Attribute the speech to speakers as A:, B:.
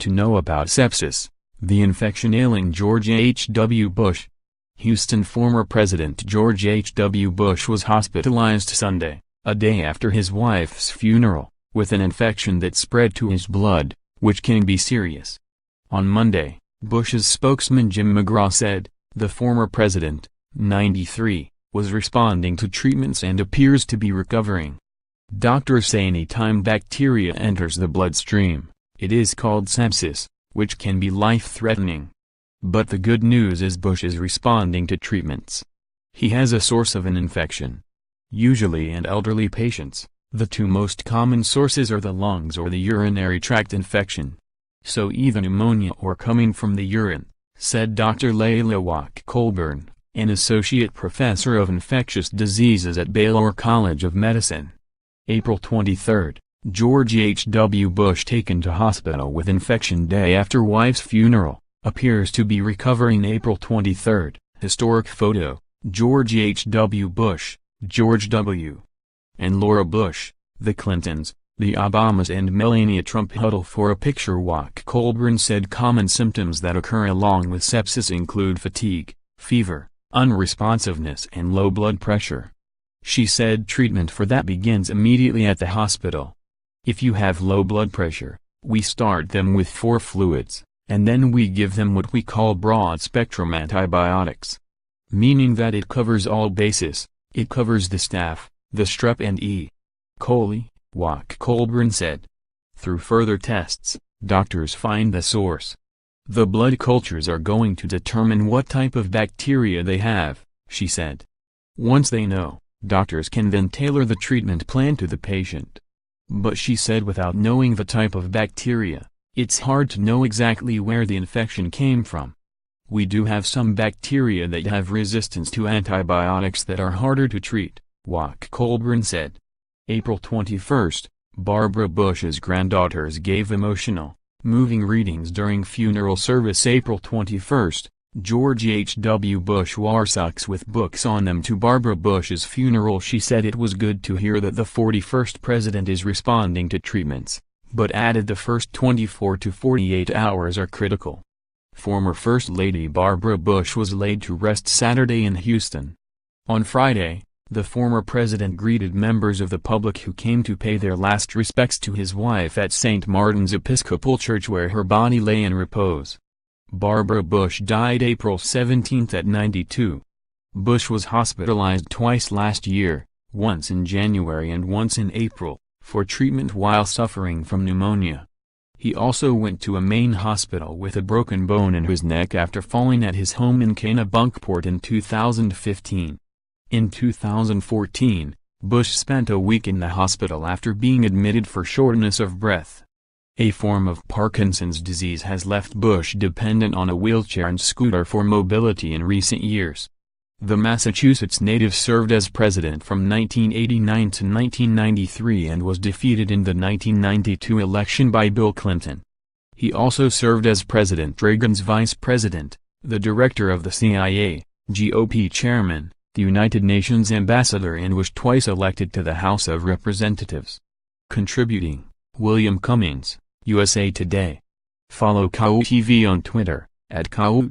A: to know about sepsis, the infection ailing George H.W. Bush. Houston former President George H.W. Bush was hospitalized Sunday, a day after his wife's funeral, with an infection that spread to his blood, which can be serious. On Monday, Bush's spokesman Jim McGrath said, the former president, 93, was responding to treatments and appears to be recovering. Doctors say anytime bacteria enters the bloodstream, it is called sepsis, which can be life-threatening. But the good news is Bush is responding to treatments. He has a source of an infection. Usually in elderly patients, the two most common sources are the lungs or the urinary tract infection. So either pneumonia or coming from the urine, said Dr. Layla Wack-Colburn, an associate professor of infectious diseases at Baylor College of Medicine. April 23, George H.W. Bush taken to hospital with infection day after wife's funeral, appears to be recovering. April 23, historic photo, George H.W. Bush, George W. and Laura Bush, the Clintons, the Obamas and Melania Trump huddle for a picture. Wack-Colburn said common symptoms that occur along with sepsis include fatigue, fever, unresponsiveness and low blood pressure. She said treatment for that begins immediately at the hospital. If you have low blood pressure, we start them with 4 fluids, and then we give them what we call broad-spectrum antibiotics. Meaning that it covers all bases, it covers the staph, the strep and E. coli, Wack-Colburn said. Through further tests, doctors find the source. The blood cultures are going to determine what type of bacteria they have, she said. Once they know, doctors can then tailor the treatment plan to the patient. But she said without knowing the type of bacteria, it's hard to know exactly where the infection came from. We do have some bacteria that have resistance to antibiotics that are harder to treat, Wack-Colburn said. April 21, Barbara Bush's granddaughters gave emotional, moving readings during funeral service. April 21, George H.W. Bush wore socks with books on them to Barbara Bush's funeral. She said it was good to hear that the 41st president is responding to treatments, but added the first 24 to 48 hours are critical. Former First Lady Barbara Bush was laid to rest Saturday in Houston. On Friday, the former president greeted members of the public who came to pay their last respects to his wife at St. Martin's Episcopal Church where her body lay in repose. Barbara Bush died April 17 at 92. Bush was hospitalized twice last year, once in January and once in April, for treatment while suffering from pneumonia. He also went to a Maine hospital with a broken bone in his neck after falling at his home in Kennebunkport in 2015. In 2014, Bush spent a week in the hospital after being admitted for shortness of breath. A form of Parkinson's disease has left Bush dependent on a wheelchair and scooter for mobility in recent years. The Massachusetts native served as president from 1989 to 1993 and was defeated in the 1992 election by Bill Clinton. He also served as President Reagan's vice president, the director of the CIA, GOP chairman, the United Nations ambassador and was twice elected to the House of Representatives. Contributing, William Cummings, USA Today. Follow KAU TV on Twitter, @KAU.